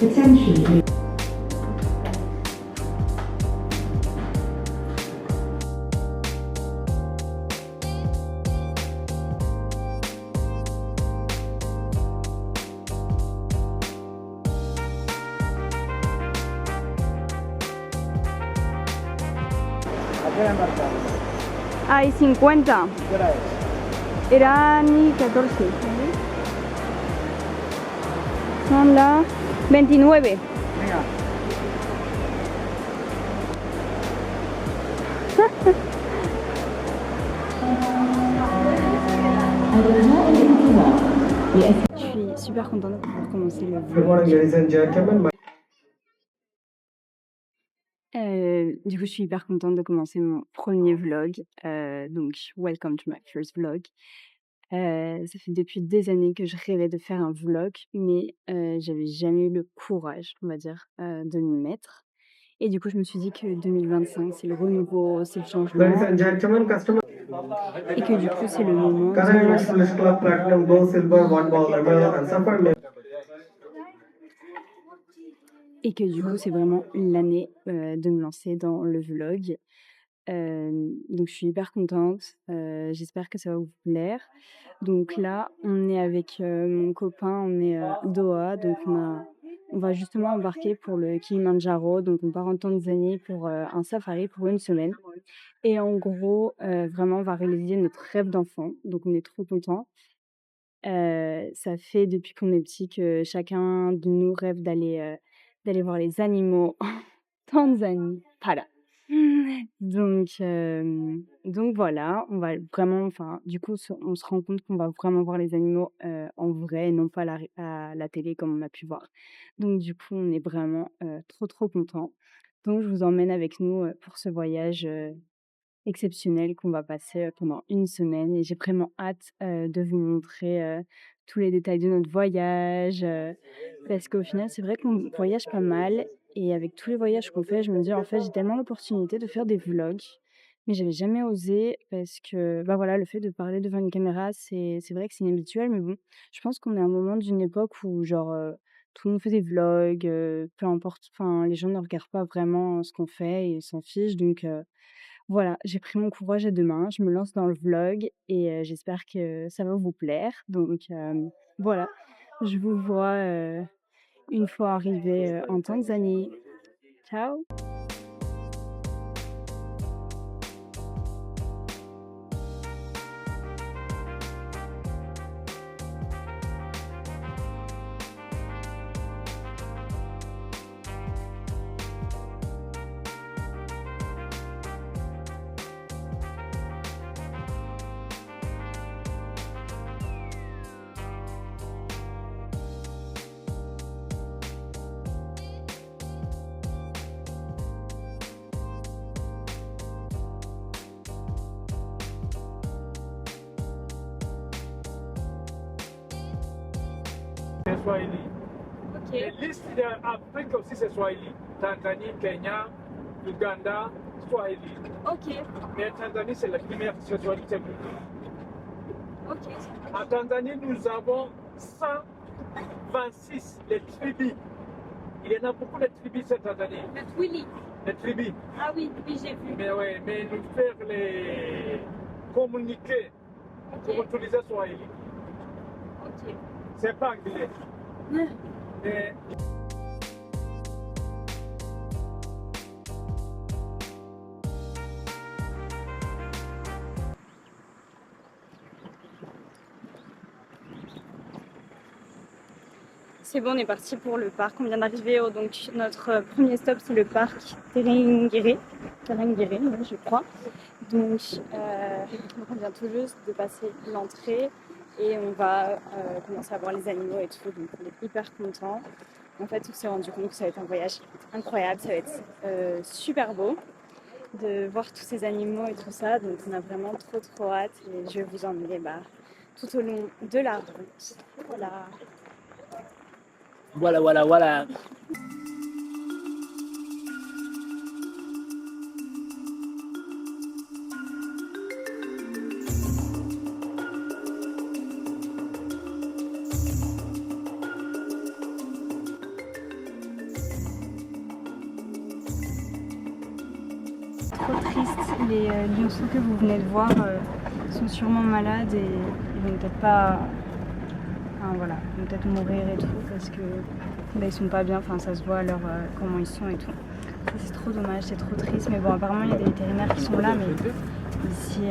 Attention. Hay 50. Eran 14. Son las 29. Venga. Je suis super contente de pouvoir commencer le Good morning, ladies and gentlemen. Du coup, je suis hyper contente de commencer mon premier vlog. Donc, welcome to my first vlog. Ça fait depuis des années que je rêvais de faire un vlog, mais j'avais jamais eu le courage, on va dire, de m'y mettre. Et du coup, je me suis dit que 2025, c'est le renouveau, c'est le changement. Ladies and gentlemen, customers. Et que du coup, c'est le moment Current de... West Village Club Platinum, Gold, Silver, One Ball, Level, and Sapphire. Et que du coup, c'est vraiment l'année de me lancer dans le vlog. Donc, je suis hyper contente. J'espère que ça va vous plaire. Donc là, on est avec mon copain, on est à Doha. Donc, on va justement embarquer pour le Kilimandjaro. Donc, on part en Tanzanie pour un safari pour une semaine. Et en gros, vraiment, on va réaliser notre rêve d'enfant. Donc, on est trop contents. Ça fait depuis qu'on est petit que chacun de nous rêve d'aller voir les animaux en Tanzanie. Voilà. Donc voilà, on va vraiment, enfin, du coup, on se rend compte qu'on va vraiment voir les animaux en vrai et non pas à la télé comme on a pu voir. Donc du coup, on est vraiment trop contents. Donc je vous emmène avec nous pour ce voyage exceptionnel qu'on va passer pendant une semaine et j'ai vraiment hâte de vous montrer tous les détails de notre voyage parce qu'au final, c'est vrai qu'on voyage pas mal et avec tous les voyages qu'on fait, je me dis en fait, j'ai tellement l'opportunité de faire des vlogs, mais j'avais jamais osé parce que bah voilà, le fait de parler devant une caméra, c'est vrai que c'est inhabituel, mais bon, je pense qu'on est à un moment d'une époque où genre tout le monde fait des vlogs, peu importe, enfin les gens ne regardent pas vraiment ce qu'on fait et ils s'en fichent donc voilà, j'ai pris mon courage à 2 mains, je me lance dans le vlog et j'espère que ça va vous plaire. Donc voilà, je vous vois une fois arrivée en Tanzanie. Ciao! Swahili. Ok. Les listes d'Afrique aussi, c'est Swahili. Tanzanie, Kenya, Uganda, Swahili. Ok, Mais Tanzanie, c'est la première, c'est Swahili, c'est beaucoup. ok. En Tanzanie, nous avons 126 les tribus. Il y en a beaucoup de tribus cette Tanzanie. Le Twili. Les tribus. Ah oui, oui, j'ai vu. Mais oui, mais nous faire les communiquer pour utiliser Swahili. Ok. C'est pas anglais. Mais C'est bon, on est parti pour le parc. On vient d'arriver au donc notre premier stop, c'est le parc Terengere, ouais, je crois. Donc on vient tout juste de passer l'entrée et on va commencer à voir les animaux et tout. Donc on est hyper contents. En fait, on s'est rendu compte que ça va être un voyage incroyable, ça va être super beau de voir tous ces animaux et tout ça. Donc on a vraiment trop hâte et je vais vous emmener tout au long de la route. Voilà. Voilà. trop triste. Les lionceaux que vous venez de voir sont sûrement malades et ils vont peut-être pas... Enfin, voilà, ils vont peut-être mourir et tout parce que ils sont pas bien, enfin ça se voit leur, comment ils sont et tout. Ça, c'est trop dommage, c'est trop triste. Mais bon, apparemment il y a des vétérinaires qui sont là, mais ici,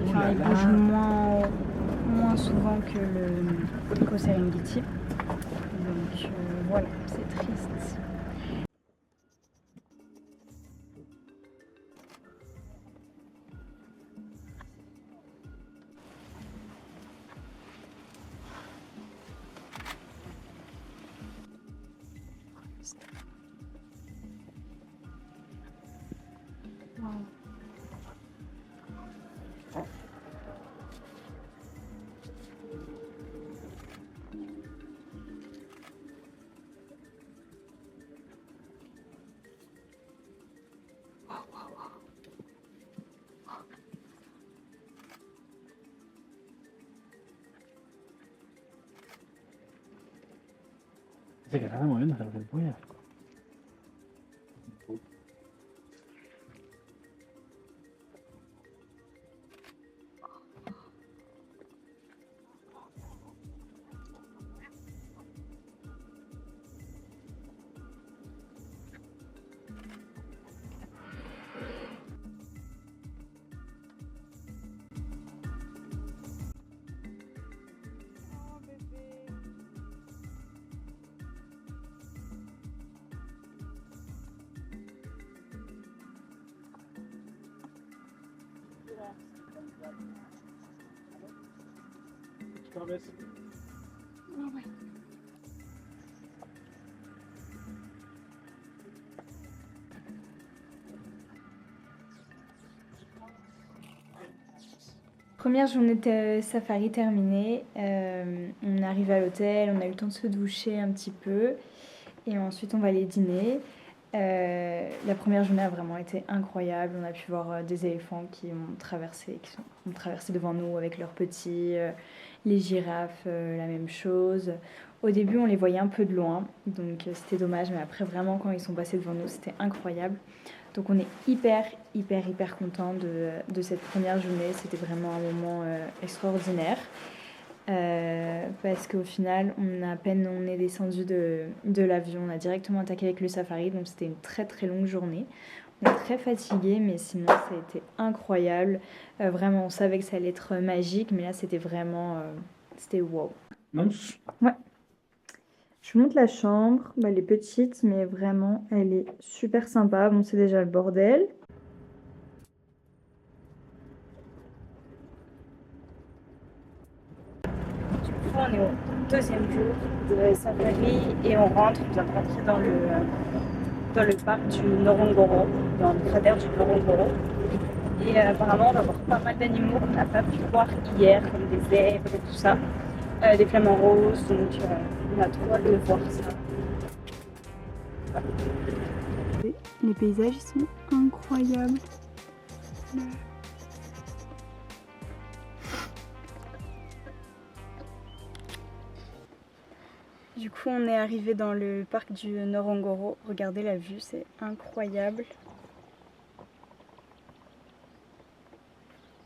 enfin, ils bougent moins souvent que qu'au Serengeti. Donc voilà, c'est triste. Wow. Dice que nada moviendo, se lo que pueda. Première journée de safari terminée, on est arrivé à l'hôtel, on a eu le temps de se doucher un petit peu et ensuite on va aller dîner. La première journée a vraiment été incroyable, on a pu voir des éléphants qui ont traversé devant nous avec leurs petits, les girafes, la même chose. Au début on les voyait un peu de loin, donc c'était dommage, mais après vraiment quand ils sont passés devant nous c'était incroyable. Donc on est hyper content de cette première journée. C'était vraiment un moment extraordinaire. Parce qu'au final, à peine on est descendu de l'avion, on a directement attaqué avec le safari. Donc c'était une très longue journée. On est très fatigué, mais sinon ça a été incroyable. Vraiment, on savait que ça allait être magique, mais là c'était vraiment... c'était wow. Ouais. Je vous montre la chambre. Bah, elle est petite, mais vraiment, elle est super sympa. Bon, c'est déjà le bordel. Du coup, on est au deuxième jour de safari et on rentre. On vient de rentrer dans le parc du Ngorongoro, dans le cratère du Ngorongoro. Et apparemment, on va voir pas mal d'animaux qu'on n'a pas pu voir hier, comme des zèbres et tout ça. Des flamants roses, donc on a trop hâte de voir ça. Les paysages ils sont incroyables. Du coup on est arrivé dans le parc du Ngorongoro. Regardez la vue, c'est incroyable.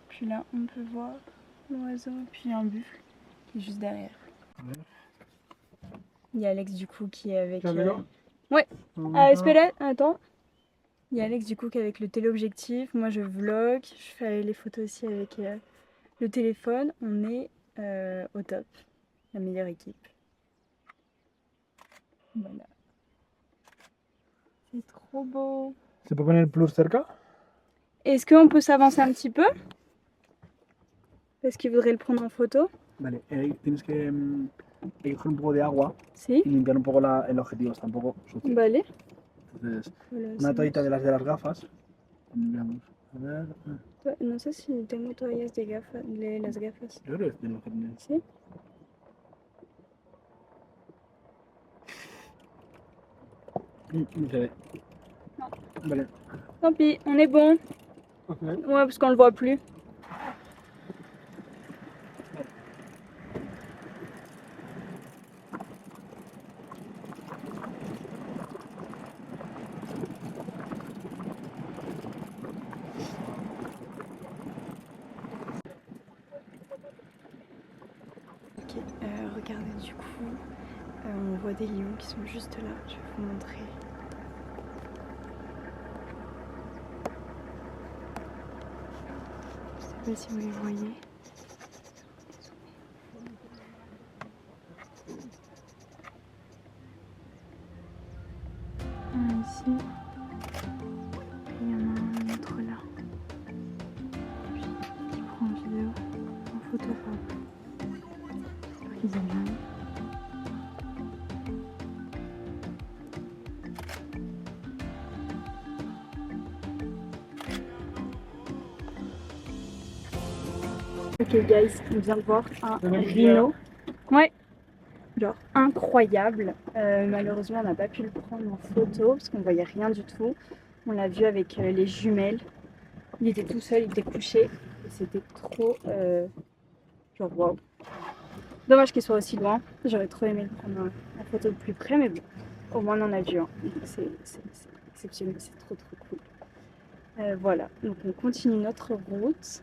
Puis là on peut voir l'oiseau et puis un buffle qui est juste derrière. Il y a Alex du coup qui est avec... Ouais. Espera, attends. Il y a Alex du coup qui est avec le téléobjectif. Moi je vlog. Je fais les photos aussi avec le téléphone. On est au top. La meilleure équipe. Voilà. C'est trop beau. ¿Se puede poner el plus cerca? Est-ce qu'on peut s'avancer un petit peu? Parce qu'il voudrait le prendre en photo. Vale, tienes que coger un poco de agua Si. y limpiar un poco el objetivo, está un poco sucio. Vale. Entonces, Voilà, una toallita de las gafas. Vamos a ver. No sé si tengo toallas de gafas, las gafas. Yo creo que es lo que tienes. Si. No se ve. Non. Vale. Tant pis, on est bon. Ok. Ouais, parce qu'on le voit plus. regardez, du coup, on voit des lions qui sont juste là. Je vais vous montrer. Je sais pas si vous les voyez. Un ici. Et il y en a un autre là. Puis, qui prend en vidéo, en photo, pardon. J'espère qu'ils aiment bien. Ok guys, on vient de voir un rhino. Ouais, genre incroyable. Malheureusement on n'a pas pu le prendre en photo parce qu'on voyait rien du tout. On l'a vu avec les jumelles. Il était tout seul, il était couché. Et c'était trop genre waouh. Dommage qu'il soit aussi loin. J'aurais trop aimé le prendre en photo de plus près, mais bon, au moins on en a vu un. C'est exceptionnel, c'est trop cool. Voilà, donc on continue notre route.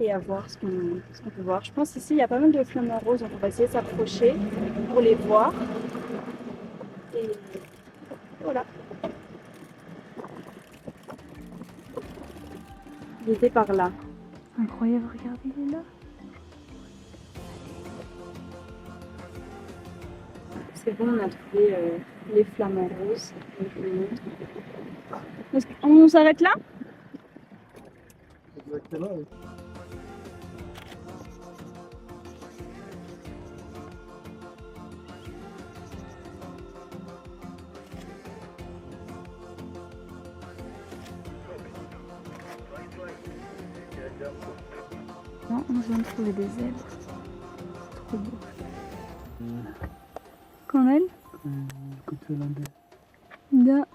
Et à voir ce qu'on peut voir. Je pense ici il y a pas mal de flamants roses, donc on va essayer de s'approcher pour les voir. Et voilà. Il était par là. Incroyable, regardez, il est là. C'est bon, on a trouvé les flamants roses. On s'arrête là? Exactement. Non, on vient de trouver des zèbres. Trop beau. Quand elle? Da.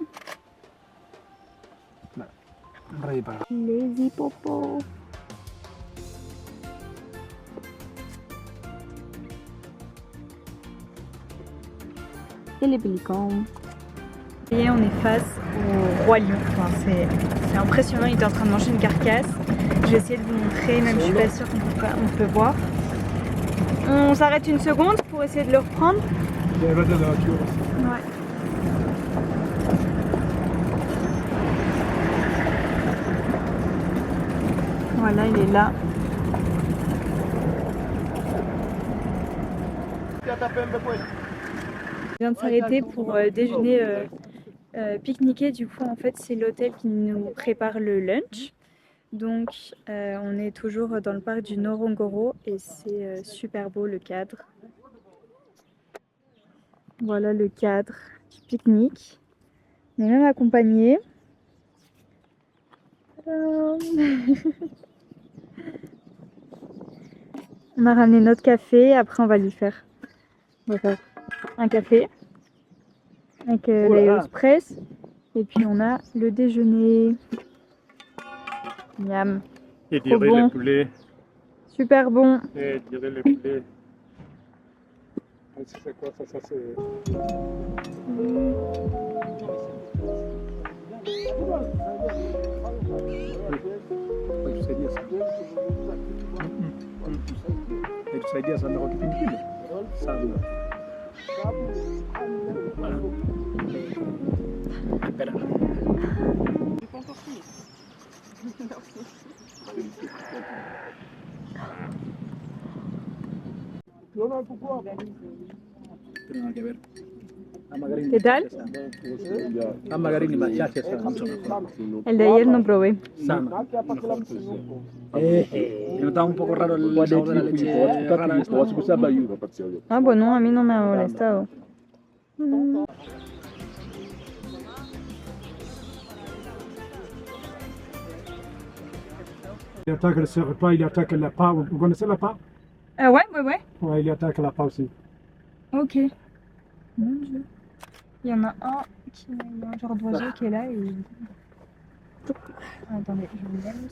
Les hippopos. Et les pélicans. Et on est face au roi lion. Enfin, c'est impressionnant, il est en train de manger une carcasse. Je vais essayer de vous montrer, même je suis pas sûre qu'on peut voir. On s'arrête une seconde pour essayer de le reprendre. Ouais. Voilà, il est là. On vient de s'arrêter pour déjeuner, pique-niquer. Du coup, en fait, c'est l'hôtel qui nous prépare le lunch. Donc, on est toujours dans le parc du Ngorongoro et c'est super beau le cadre. Voilà le cadre du pique-nique. On est même accompagné. On a ramené notre café. Après, on va faire un café avec la Press. Et puis, on a le déjeuner. Miam. Et Trop bon. le poulet. Super bon. Et le poulet. C'est quoi ça? Ça c'est. Tusaidia sana kwa kipindi kile sana. ¿Qué tal? El de ayer no probé. Notaba un poco raro el sabor de la leche rara esta. Ah, bueno, a mí no me ha molestado. Il attaque le repas, il attaque la part. Vous connaissez la part? Ouais. Ouais, il attaque la part aussi. Ok. Mon Dieu. Il y en a un qui il y a un genre d'oiseau qui est là et. Ah, attendez, je vous aime.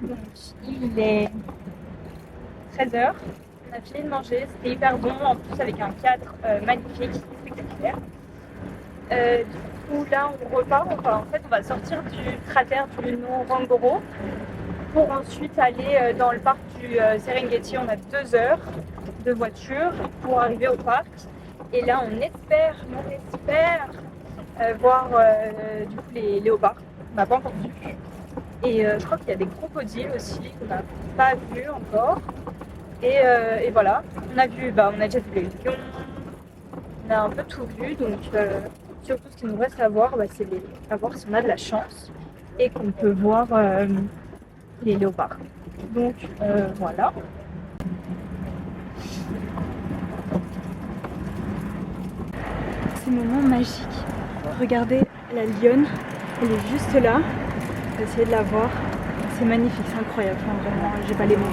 Donc, il est 13h. On a fini de manger, c'était hyper bon, en plus avec un cadre magnifique, spectaculaire. Du coup là on repart, en fait on va sortir du cratère du Ngorongoro pour ensuite aller dans le parc du Serengeti. On a 2 heures de voiture pour arriver au parc. Et là on espère voir du coup les léopards. On n'a pas encore vu. Et je crois qu'il y a des crocodiles aussi qu'on n'a pas vu encore. Et voilà, on a déjà vu les lions, on a un peu tout vu, donc surtout ce qu'il nous reste à voir, c'est à voir si on a de la chance et qu'on peut voir les léopards. Donc voilà. C'est un moment magique. Regardez la lionne, elle est juste là. On va essayer de la voir. C'est magnifique, c'est incroyable. Enfin, vraiment, j'ai pas les mots.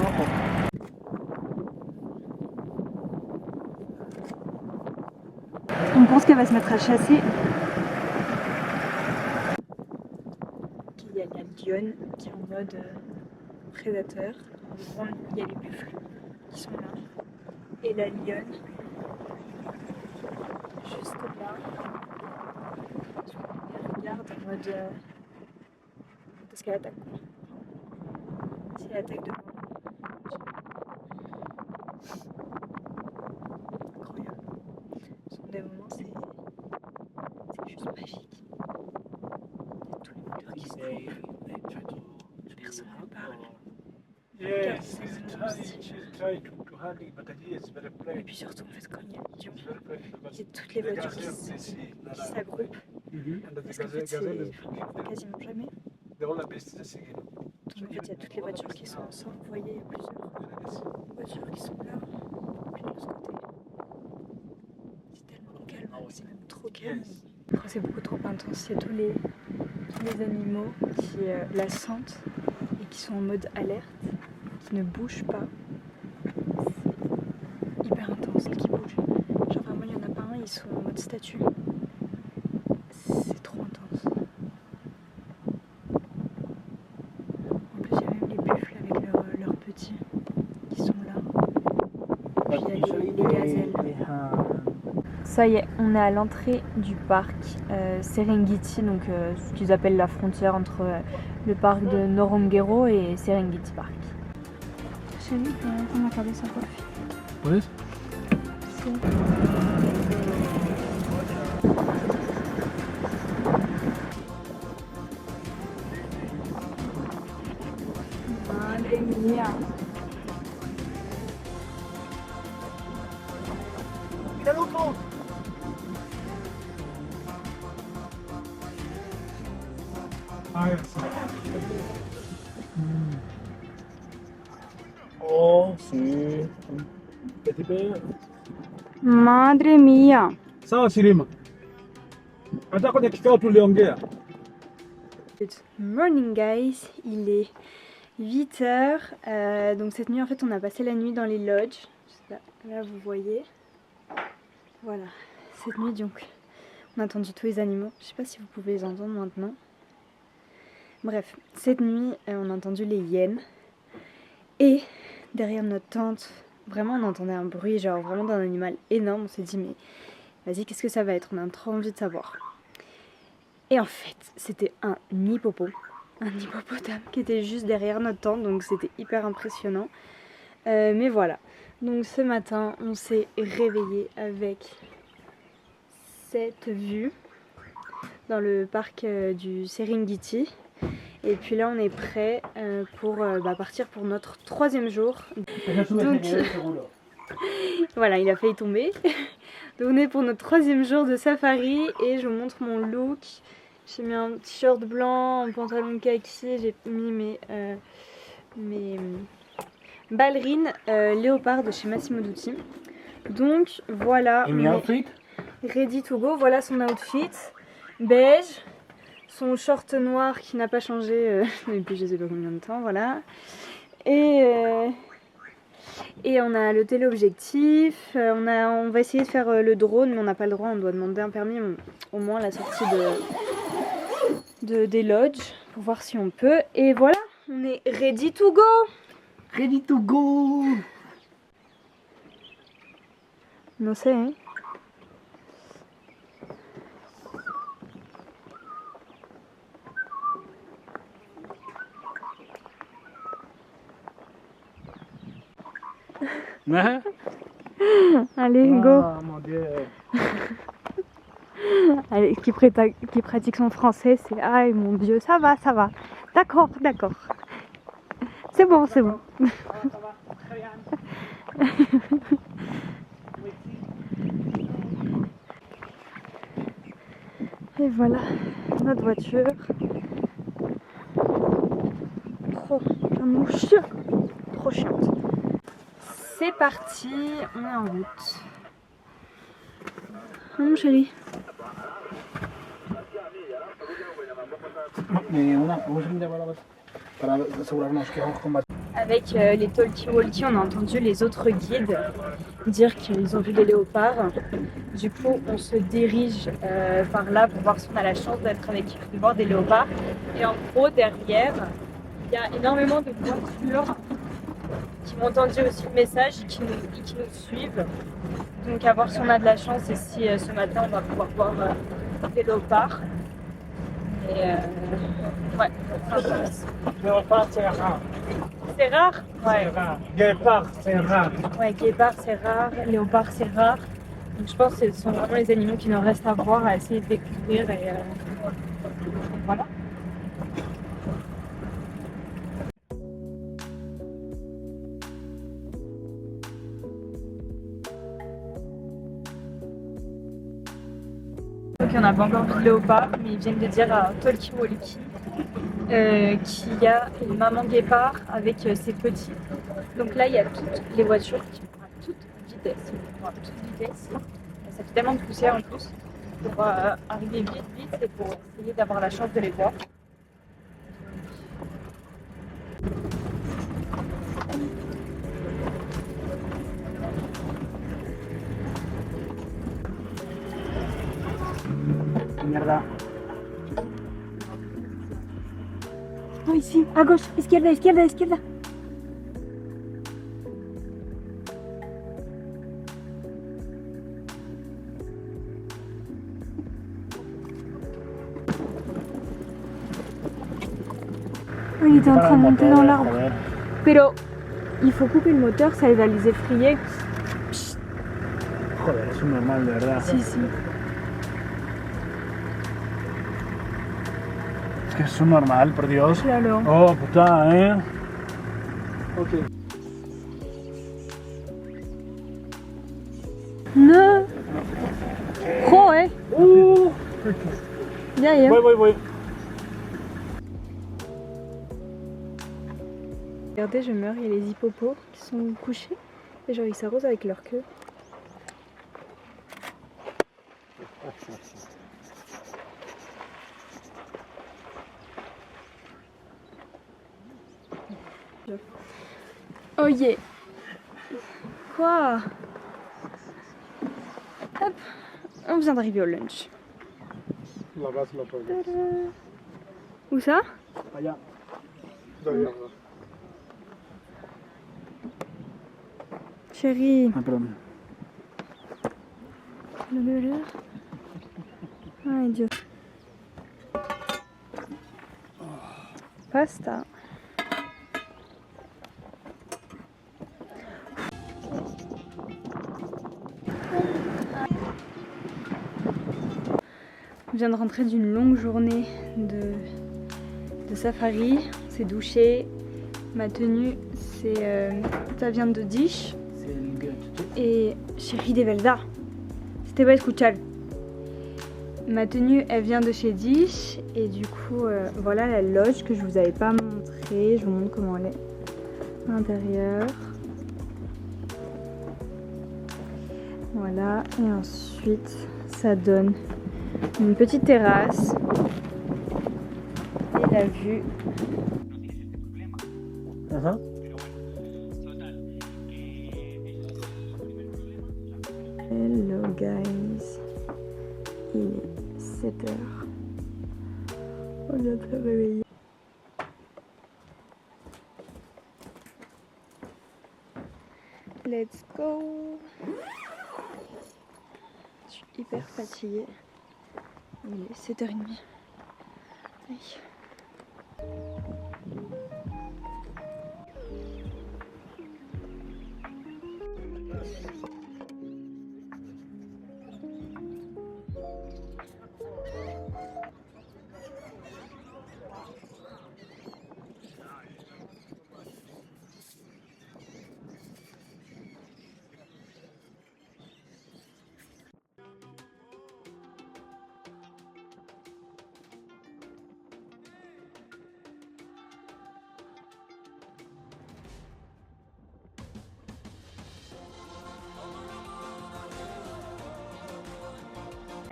On pense qu'elle va se mettre à chasser. Il y a la lionne qui est en mode prédateur. Il y a les buffles qui sont là. Et la lionne juste là. Elle regarde en mode parce qu'elle attaque quoi. Si elle attaque devant. Incroyable. Ce sont des moments, c'est juste magique. Il y a tous les moteurs qui se trouvent. Personne ne parle. Yes, she's trying to hug it, but he is very Et brave. puis surtout, en fait, quand il y a les lions, He's very brave because il y a toutes les the voitures gazelle, they see qui s'agroupent. and the Parce qu'en fait, gazelle is c'est quasiment jamais. the all best the singing. Donc en fait, il y a toutes les voitures qui sont ensemble. Vous voyez, il y a plusieurs voitures qui sont là. Puis de l'autre côté. C'est tellement calme, c'est même trop calme. Après, c'est beaucoup trop intense. Il y a tous les animaux qui la sentent et qui sont en mode alerte, qui ne bougent pas. C'est hyper intense et qui bougent. Genre vraiment, il y en a pas un, ils sont en mode statue. C'est trop intense. En plus, il y a même les buffles avec leurs petits qui sont là. Puis il y a les gazelles. Ça y est, on est à l'entrée du parc Serengeti, donc ce qu'ils appellent la frontière entre le parc de Ngorongoro et Serengeti Park. Chérie, on a regardé sa coiffe. Oui. Madre mía. Ah, yes. Oh, sí. Petit peu. Madre mía. Sawa Shirima. Hata kwenye kikao tuliongea. Good morning guys, il est 8h. Donc cette nuit en fait on a passé la nuit dans les lodges. Là vous voyez. Voilà, cette nuit donc on a entendu tous les animaux. Je sais pas si vous pouvez les entendre maintenant. Bref, cette nuit on a entendu les hyènes. Et derrière notre tente, vraiment on entendait un bruit genre vraiment d'un animal énorme. On s'est dit mais vas-y qu'est-ce que ça va être, on a trop envie de savoir. Et en fait c'était un hippopotame qui était juste derrière notre tente, donc c'était hyper impressionnant. Mais voilà, donc ce matin on s'est réveillé avec cette vue dans le parc du Serengeti. Et puis là on est prêt pour partir pour notre 3e jour. Donc voilà, il a failli tomber. Donc on est pour notre 3e jour de safari et je vous montre mon look. J'ai mis un t-shirt blanc, un pantalon kaki, j'ai mis mes ballerines léopard de chez Massimo Dutti. Donc voilà, ready to go, voilà son outfit, beige, son short noir qui n'a pas changé depuis je sais pas combien de temps, voilà. Et on a le téléobjectif, on va essayer de faire le drone, mais on n'a pas le droit, on doit demander un permis au moins à la sortie des lodges pour voir si on peut. Et voilà, on est ready to go. Ready to go. No sé, Hein? Allez, go. Ah, mon Dieu. Allez, qui pratique son français, c'est aïe mon Dieu, ça va, ça va. D'accord, d'accord. C'est bon, c'est bon. Et voilà notre voiture. Trop un mouche. Trop chiante. C'est parti, on est en route. Mon chéri. Mais on a para asegurarnos que vamos con Avec les talkie-walkie, on a entendu les autres guides dire qu'ils ont vu des léopards. Du coup, on se dirige par là pour voir si on a la chance de voir des léopards. Et en gros, derrière, il y a énormément de voitures qui m'ont entendu aussi le message et qui nous suivent. Donc à voir si on a de la chance et si ce matin on va pouvoir voir des léopards. Et ouais, Léopard, c'est rare. c'est rare. C'est rare. Guépard, c'est rare. Ouais, guépard c'est rare, léopard c'est rare. Donc je pense que ce sont vraiment les animaux qui nous restent à voir, à essayer de découvrir et voilà. Donc on n'a pas encore vu de léopard, mais ils viennent de dire à talkie-walkie qu'il y a une maman guépard avec ses petits. Donc là il y a toutes les voitures qui vont à toute vitesse. Ça fait tellement de poussière en plus pour arriver vite et pour essayer d'avoir la chance de les voir. Mierda. Oh ici, à gauche, izquierda, izquierda, izquierda. Oh, il était en train de monter dans l'arbre. Pero, il faut couper le moteur, ça va les effrayer. Joder, es un normal, de verdad. Si, si. Es que es un normal, por Dios. Alors. Oh, putain, hein. Ok. Non. Trop, hein. Ouh. Viens, viens. Voy. Regardez, je meurs, il y a les hippopos qui sont couchés et genre ils s'arrosent avec leur queue. Oh yeah. Quoi? Hop, on vient d'arriver au lunch. Là-bas, c'est la police. Tada. Où ça? Allá. Derrière. Chérie. Ah, perdón. Ay, Dios. Pasta. On vient de rentrer d'une longue journée de safari. On s'est douché. Ma tenue, c'est ça vient de Dish. C'est el gut. Et chérie de verdad, si te vas escuchar. Ma tenue, elle vient de chez Dish. Et du coup, voilà la loge que je vous avais pas montré. Je vous montre comment elle est à l'intérieur. Voilà. Et ensuite, ça donne une petite terrasse. Et la vue. Hello guys, il est 7h. On vient de se réveiller. Let's go. Je suis hyper fatiguée. Il est 7h30. Aïe.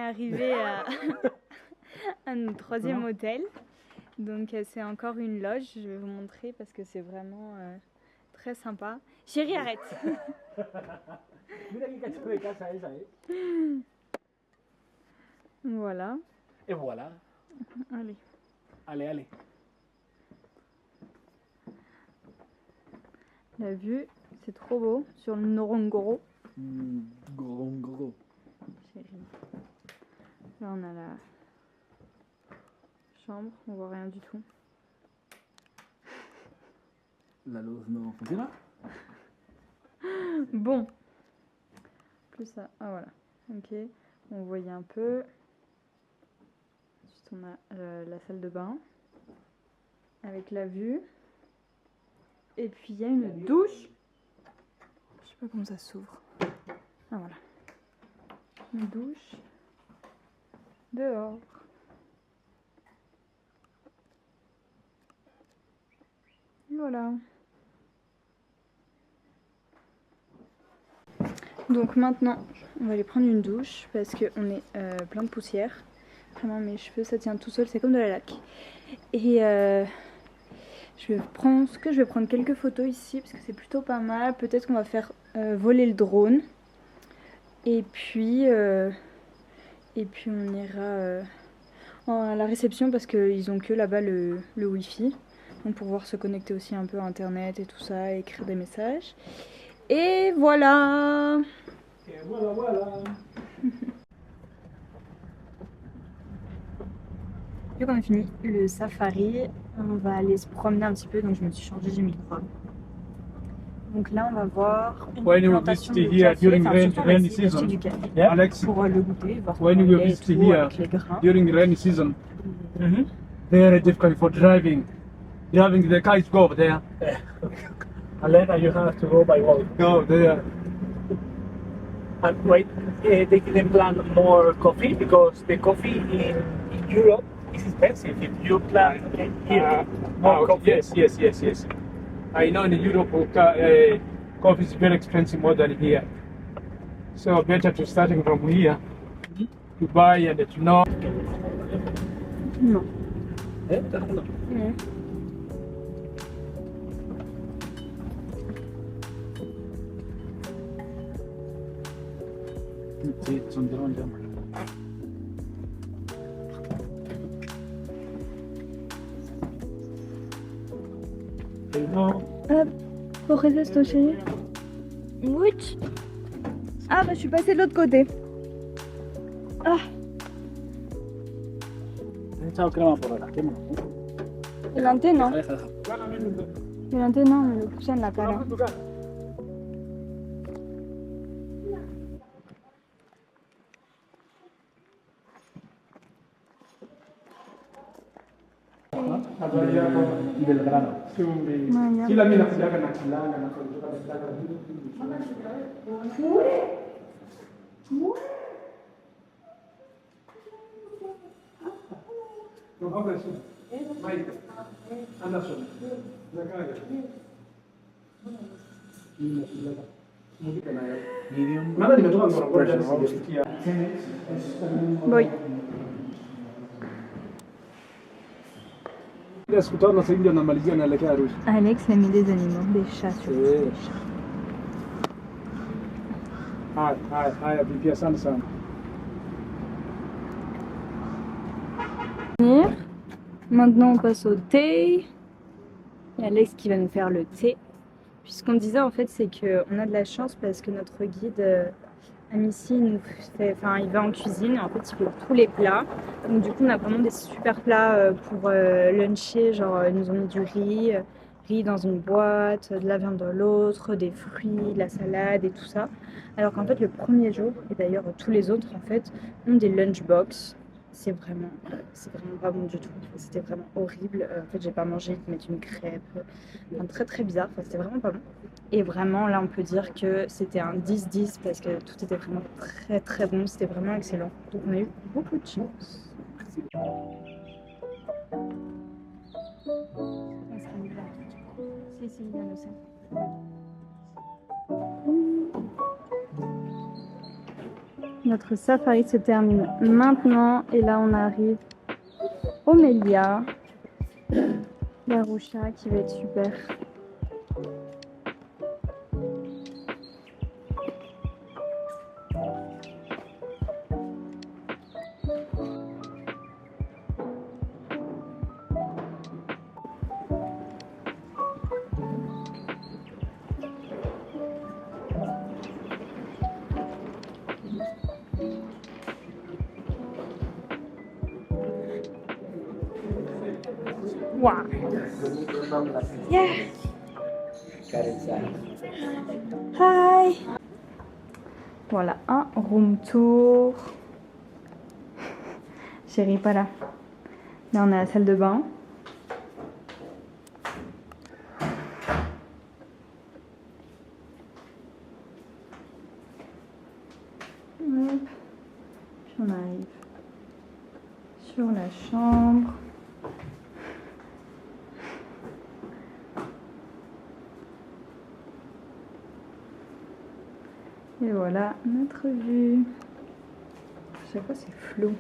arrivé à notre troisième hôtel. Donc c'est encore une loge, je vais vous montrer parce que c'est vraiment très sympa. Chérie, arrête. Mira qué cacho de casa esa, ¿eh? Voilà. Et voilà. Allez. Allez, allez. La vue, c'est trop beau sur le Ngorongoro. Gros. Chérie. Là, on a la chambre, on voit rien du tout. La luz no funciona. Bon. Plus ça. Ah voilà. Ok. On voyait un peu. Ensuite, on a la salle de bain. Avec la vue. Et puis, il y a une douche. Je sais pas comment ça s'ouvre. Ah voilà. Une douche. Dehors. Voilà. Donc maintenant, on va aller prendre une douche parce qu'on est plein de poussière. Vraiment, mes cheveux, ça tient tout seul, c'est comme de la laque. Et je vais prendre quelques photos ici parce que c'est plutôt pas mal. Peut-être qu'on va faire voler le drone. Et puis on ira à la réception parce qu'ils ont que là-bas le Wi-Fi. Donc pour pouvoir se connecter aussi un peu à internet et tout ça, et écrire des messages. Et voilà. Et voilà. Vu qu'on a fini le safari, on va aller se promener un petit peu, donc je me suis changée, j'ai mis le croix. Donc là on va voir une When you plantation de visit here café, during enfin surtout on va rainy essayer d'acheter season, du café yeah, Alex, pour le goûter, voir when comment you il est et visit tout, here avec les grains. during the rainy season, very difficult for driving. Driving the car is go over there. And then you have to go by walk. Go there. And wait, they didn't plant more coffee because the coffee in Europe is expensive. If you plant here more coffee, Yes. I know in Europe coffee is very expensive more than here. So better to starting from here to buy and to know. Non. no. Sí, son drones. No. Hop, pour résister chérie. Oui. Ah bah je suis passée de l'autre côté. Ah, Echado crema por ahora, quémalo. delante no. Deja. Delante no, me lo puse en la cara. Del grano. Vaya. Kila mimi nakujaga na kilanga na kutoka na kilanga. No habla eso. Mike. Anderson. Zakaria. Medium. Nada nimetoka Ngorongoro jana sijasikia. Voy. Ile siku tano sasa hivi anamalizia naelekea Arusha. Alex a mis des animaux, des chats sur des chats. Haya, bibi asante sana. Maintenant on passe au thé. Il y a Alex qui va nous faire le thé. Puis ce qu'on disait en fait c'est qu'on a de la chance parce que notre guide Amici nous fait, enfin il va en cuisine et en fait il fait tous les plats. Donc du coup on a vraiment des super plats pour luncher, genre ils nous ont mis du riz dans une boîte, de la viande dans l'autre, des fruits, de la salade et tout ça. Alors qu'en fait le premier jour, et d'ailleurs tous les autres en fait, ont des lunchbox. C'est vraiment pas bon du tout. C'était vraiment horrible. En fait, j'ai pas mangé, ils te mettent une crêpe. Enfin, très très bizarre. Enfin, c'était vraiment pas bon. Et vraiment, là, on peut dire que c'était un 10-10 parce que tout était vraiment très très bon. C'était vraiment excellent. Donc, on a eu beaucoup de chance. Si, il y a l'océan. Notre safari se termine maintenant et là on arrive au Melia, Garusha qui va être super. Wow. Yeah. Hi. Voilà, un room tour. Chérie pas là. Là on est à la salle de bain. Hop. Puis on arrive sur la chambre. Et voilà notre vue. À chaque fois c'est flou.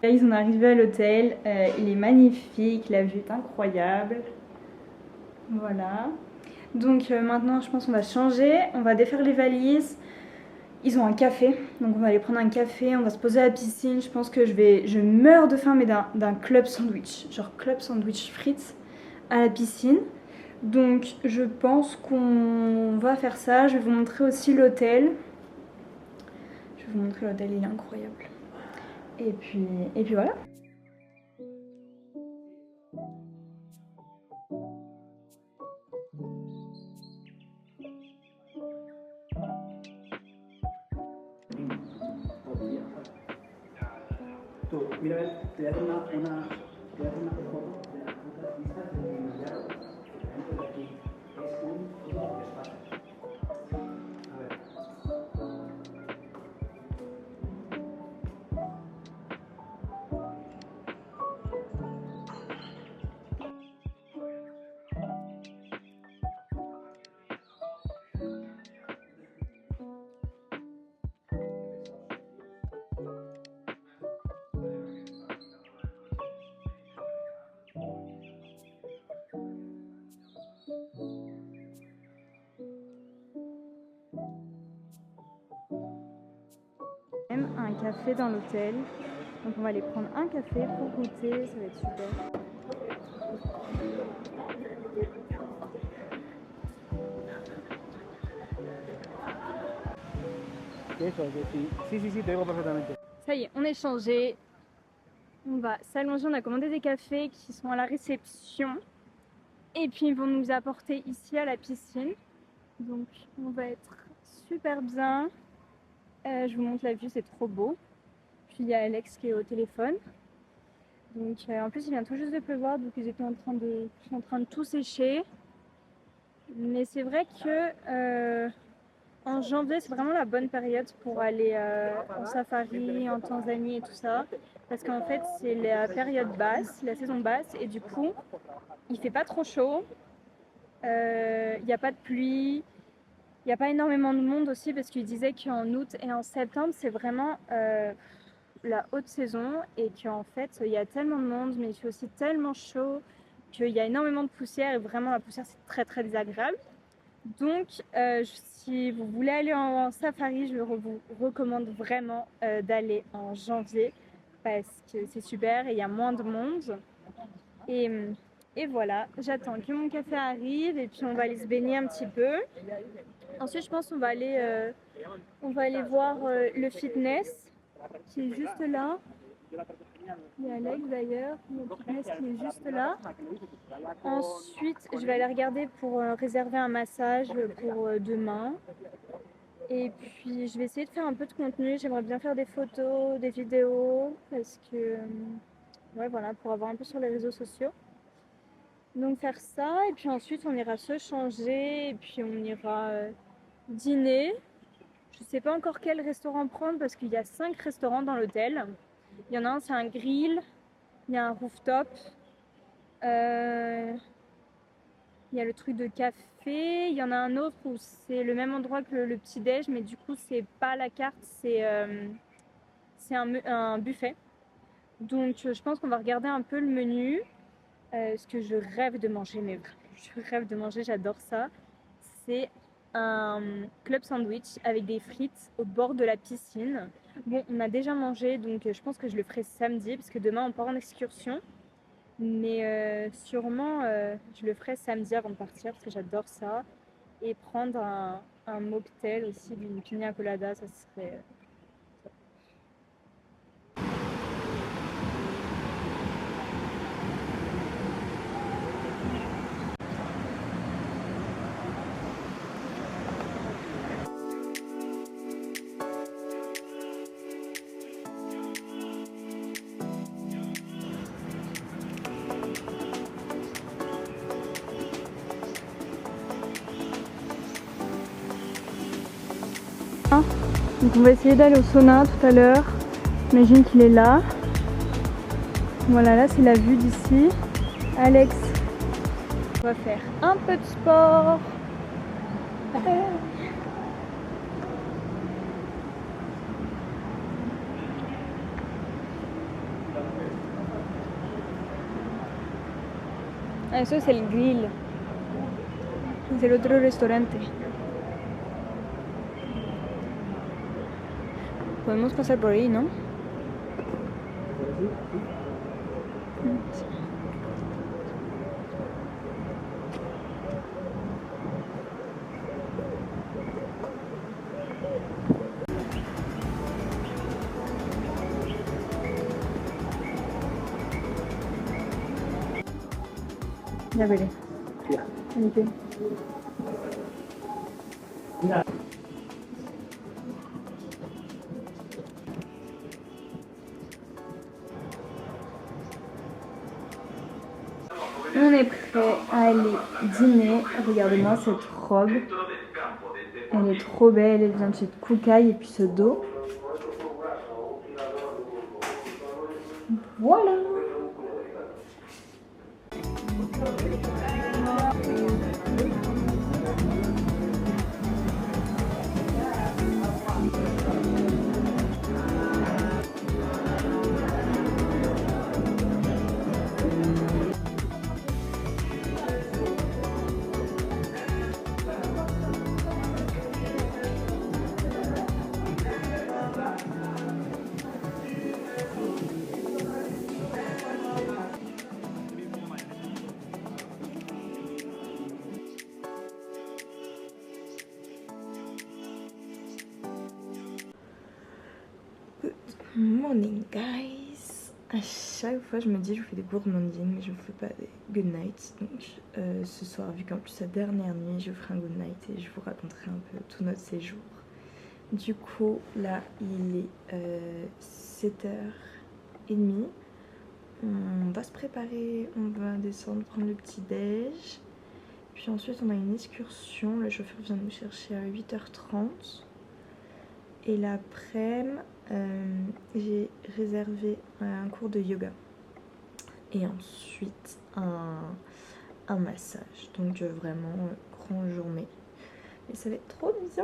Ils sont arrivés à l'hôtel, il est magnifique, la vue est incroyable. Voilà. Donc maintenant je pense qu'on va changer, on va défaire les valises. Ils ont un café, donc on va aller prendre un café, on va se poser à la piscine. Je pense que je meurs de faim mais d'un club sandwich, genre club sandwich frites à la piscine. Donc je pense qu'on va faire ça. Je vais vous montrer aussi l'hôtel. Je vais vous montrer l'hôtel, il est incroyable. Et puis voilà. Mira, te voy a hacer una foto de las putas vistas de Kilimanjaro dentro de aquí. Es un puto desfase. A ver. Même un café dans l'hôtel. Donc on va aller prendre un café pour goûter, ça va être super. Eso, que sí, te digo perfectamente. Ça y est, on est changé. On va s'allonger, on a commandé des cafés qui sont à la réception. Et puis ils vont nous apporter ici à la piscine. Donc on va être super bien. Je vous montre la vue, c'est trop beau. Puis il y a Alex qui est au téléphone. Donc en plus il vient tout juste de pleuvoir, donc ils sont en train de tout sécher. Mais c'est vrai que en janvier c'est vraiment la bonne période pour aller en safari, en Tanzanie et tout ça. Parce qu'en fait c'est la période basse, la saison basse, et du coup il fait pas trop chaud. Il n'y a pas de pluie. Il n'y a pas énormément de monde aussi parce qu'il disait qu'en août et en septembre c'est vraiment la haute saison et qu'en fait il y a tellement de monde mais il fait aussi tellement chaud qu'il y a énormément de poussière et vraiment la poussière c'est très très désagréable. Donc si vous voulez aller en safari, je vous recommande vraiment d'aller en janvier parce que c'est super et il y a moins de monde. Et voilà, j'attends que mon café arrive et puis on va aller se baigner un petit peu. Ensuite je pense qu'on va aller voir le fitness qui est juste là. Il y a Alex d'ailleurs, le fitness qui est juste là. Ensuite, je vais aller regarder pour réserver un massage pour demain. Et puis, je vais essayer de faire un peu de contenu. J'aimerais bien faire des photos, des vidéos, parce que, ouais, voilà, pour avoir un peu sur les réseaux sociaux. Donc, faire ça. Et puis ensuite, on ira se changer. Et puis, on ira dîner. Je ne sais pas encore quel restaurant prendre, parce qu'il y a 5 restaurants dans l'hôtel. Il y en a un, c'est un grill. Il y a un rooftop. Il Il y a le truc de café. Il y en a un autre où c'est le même endroit que le petit-déj, mais du coup, c'est pas la carte, c'est un buffet. Donc, je pense qu'on va regarder un peu le menu. Ce que je rêve de manger, mais vraiment, je rêve de manger, j'adore ça. C'est un club sandwich avec des frites au bord de la piscine. Bon, on a déjà mangé, donc je pense que je le ferai samedi, parce que demain on part en excursion. Mais sûrement, je le ferai samedi avant de partir, parce que j'adore ça. Et prendre un mocktail aussi, d'une piña colada, ça serait... Donc on va essayer d'aller au sauna tout à l'heure. J'imagine qu'il est là. Voilà, là c'est la vue d'ici. Alex, on va faire un peu de sport. Eso es el grill. Es el otro restaurante. Podemos pasar por ahí, ¿no? Ya veré. Okay. On est prêt à aller dîner. Regardez-moi cette robe. Elle est trop belle. Elle vient de chez Kookai et puis ce dos. Voilà. Morning guys. À chaque fois je me dis je vous fais des gourmandines mais je vous fais pas des good nights. Donc ce soir vu qu'en plus c'est la dernière nuit je vous ferai un good night et je vous raconterai un peu tout notre séjour. Du coup là il est 7h30. On va se préparer, on va descendre prendre le petit déj. Puis ensuite on a une excursion, le chauffeur vient nous chercher à 8h30. Et l'après-midi, j'ai réservé un cours de yoga. Et ensuite, un massage. Donc vraiment, grande journée. Et ça va être trop bien.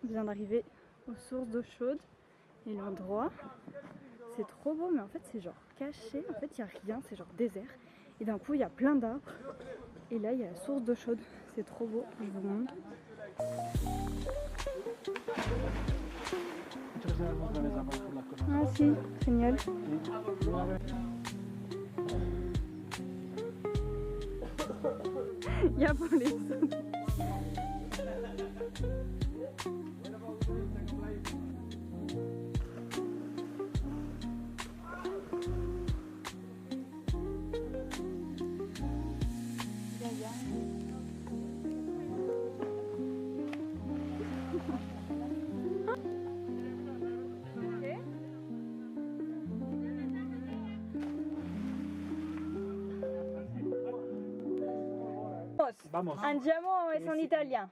On vient d'arriver aux sources d'eau chaude et l'endroit c'est trop beau mais en fait c'est genre caché, en fait il n'y a rien, c'est genre désert et d'un coup il y a plein d'arbres et là il y a la source d'eau chaude, c'est trop beau, je vous montre. Ah si, génial. Ya por eso. Vamos. Andiamo es en italien.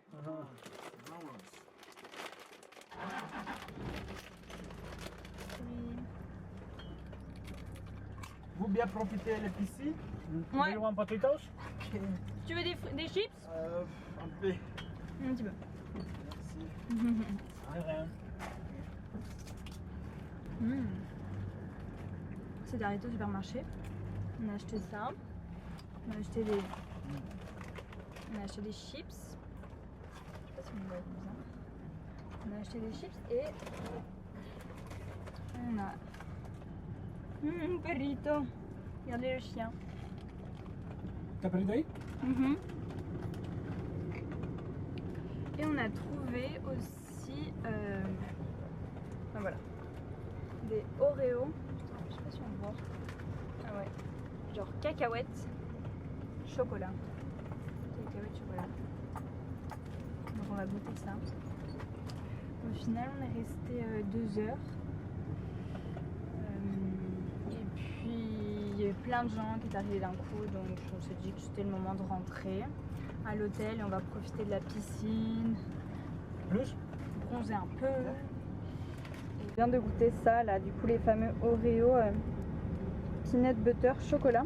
Vous bien profitez les piscines? Ouais. You want potatoes? Tu veux des chips? Un peu. Un petit peu. De rien. C'est d'arrêter au supermarché. On a acheté ça. On a acheté des chips. Je sais pas si on voit comme ça. On a acheté des chips et on a un perrito. Regardez le chien. T'as pris d'ail? Et on a trouvé aussi enfin, voilà, des Oreos. Je sais pas si on voit. Ah ouais. Genre cacahuètes, chocolat. Cacahuètes, chocolat. Donc on va goûter ça. Au final on est resté 2 heures. Et puis il y a eu plein de gens qui est arrivé d'un coup, donc on s'est dit que c'était le moment de rentrer à l'hôtel et on va profiter de la piscine, Plus? bronzer un peu. Et je viens de goûter ça là, du coup les fameux Oreo peanut butter chocolat.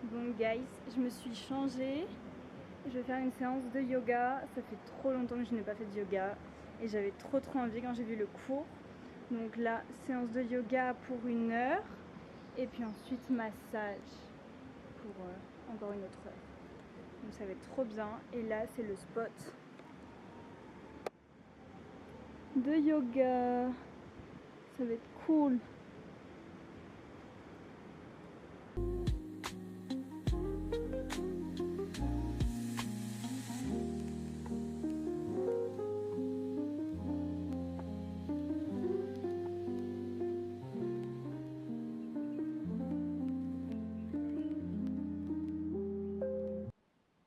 Bon guys, je me suis changée. Je vais faire une séance de yoga. Ça fait trop longtemps que je n'ai pas fait de yoga et j'avais trop envie quand j'ai vu le cours. Donc là, séance de yoga pour 1 heure et puis ensuite massage pour encore une autre heure. Donc ça va être trop bien. Et là, c'est le spot de yoga. Ça va être cool.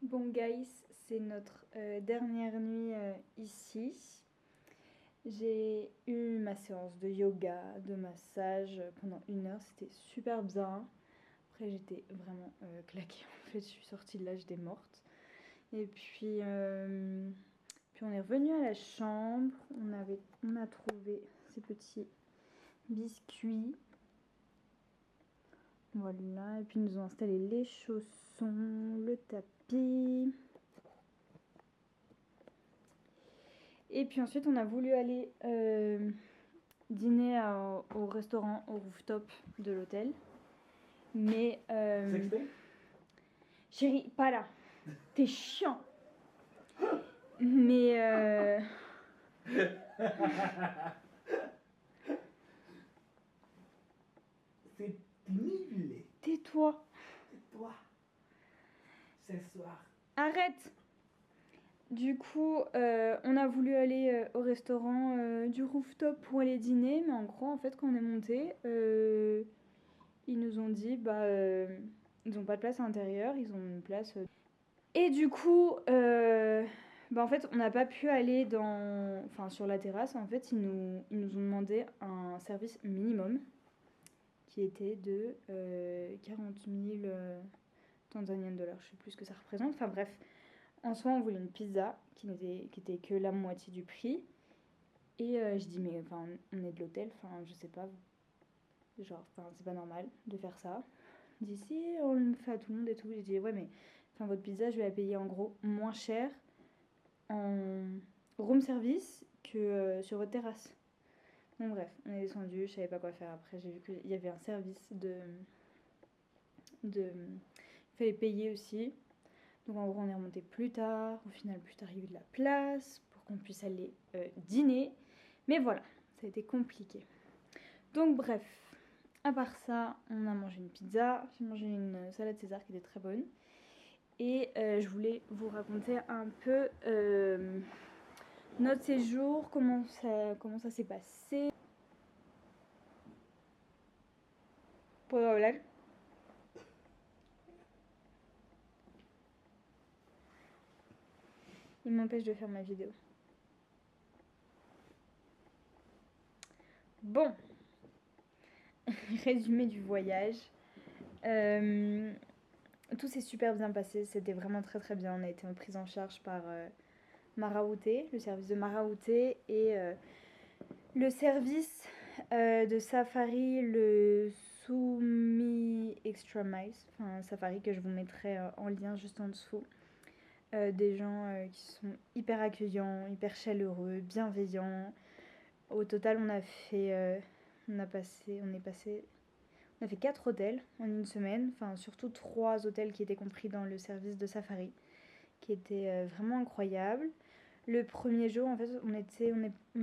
Bon guys, c'est notre dernière nuit ici. J'ai eu ma séance de yoga, de massage pendant 1 heure, c'était super bien. Après j'étais vraiment claquée en fait, je suis sortie de là, j'étais morte. Et puis on est revenu à la chambre, on a trouvé ces petits biscuits. Voilà, et puis ils nous ont installé les chaussons, le tapis. Et puis ensuite on a voulu aller dîner au restaurant, au rooftop de l'hôtel. Mais chérie, pas là. T'es chiant. Mais C'est pénible. tais-toi. Toi, ce soir. Arrête. Du coup, on a voulu aller au restaurant du rooftop pour aller dîner, mais en gros, en fait, quand on est monté, ils nous ont dit, ils n'ont pas de place à l'intérieur, ils ont une place. Et du coup, en fait, on n'a pas pu aller sur la terrasse. En fait, ils nous ont demandé un service minimum qui était de 40 000 Tanzanian dollars. Je sais plus ce que ça représente. Enfin bref, en soi, on voulait une pizza qui était que la moitié du prix. Et je dis, mais enfin, on est de l'hôtel, enfin, je sais pas, genre, enfin, c'est pas normal de faire ça. D'ici, on le fait à tout le monde et tout. J'ai dit, ouais, mais enfin, votre pizza, je vais la payer en gros moins cher en room service que sur votre terrasse. Bon, bref, on est descendu, je savais pas quoi faire après. J'ai vu qu'il y avait un service il fallait payer aussi. Donc en gros, on est remonté plus tard. Au final, plus tard, il y a eu de la place pour qu'on puisse aller dîner. Mais voilà, ça a été compliqué. Donc bref, à part ça, on a mangé une pizza. J'ai mangé une salade César qui était très bonne. Et je voulais vous raconter un peu notre séjour, comment ça s'est passé. ¿Puedo hablar? Il m'empêche de faire ma vidéo. Bon, résumé du voyage. Tout s'est super bien passé, c'était vraiment très très bien. On a été pris en charge par Maraouté, le service de Maraouté et le service de Safari, le Sumi Extra Miles, enfin Safari que je vous mettrai en lien juste en dessous. Des gens qui sont hyper accueillants, hyper chaleureux, bienveillants. Au total, on a fait 4 hôtels en une semaine, enfin surtout 3 hôtels qui étaient compris dans le service de Safari, qui étaient vraiment incroyables. Le premier jour, en fait, on est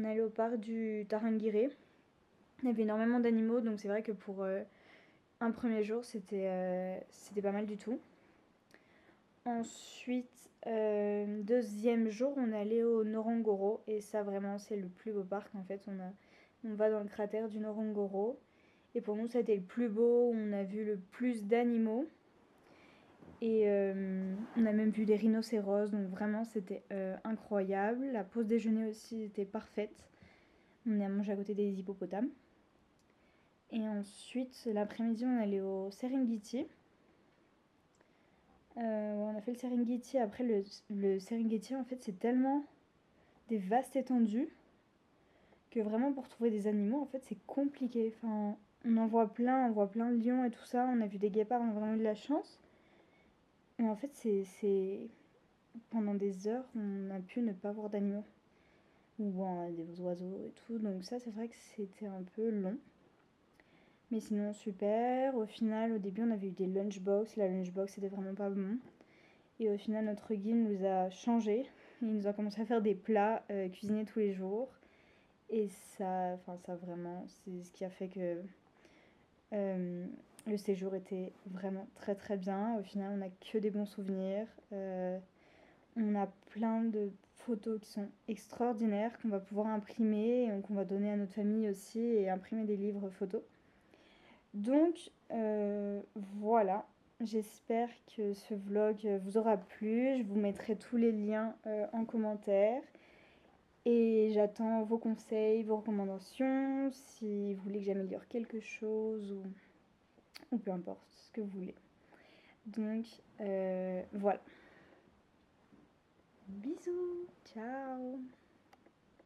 allé au parc du Tarangire. Il y avait énormément d'animaux, donc c'est vrai que pour un premier jour, c'était pas mal du tout. Ensuite, deuxième jour, on est allé au Ngorongoro, et ça vraiment, c'est le plus beau parc. En fait, on va dans le cratère du Ngorongoro. Et pour nous, ça a été le plus beau, on a vu le plus d'animaux. Et on a même vu des rhinocéros, donc vraiment c'était incroyable. La pause déjeuner aussi était parfaite. On a mangé à côté des hippopotames. Et ensuite, l'après-midi, on est allé au Serengeti. On a fait le Serengeti. Après, le Serengeti, en fait, c'est tellement des vastes étendues que vraiment pour trouver des animaux, en fait, c'est compliqué. Enfin, on voit plein de lions et tout ça. On a vu des guépards, on a vraiment eu de la chance. Mais en fait, c'est pendant des heures, on a pu ne pas voir d'animaux. Ou bon, des oiseaux et tout. Donc ça, c'est vrai que c'était un peu long. Mais sinon, super. Au final, au début, on avait eu des lunchbox. La lunchbox, c'était vraiment pas bon. Et au final, notre guide nous a changé. Il nous a commencé à faire des plats cuisinés tous les jours. Et ça vraiment, c'est ce qui a fait que le séjour était vraiment très très bien. Au final, on n'a que des bons souvenirs. On a plein de photos qui sont extraordinaires qu'on va pouvoir imprimer et qu'on va donner à notre famille aussi et imprimer des livres photos. Donc voilà, j'espère que ce vlog vous aura plu. Je vous mettrai tous les liens en commentaire. Et j'attends vos conseils, vos recommandations, si vous voulez que j'améliore quelque chose ou peu importe ce que vous voulez. Donc voilà. Bisous, ciao.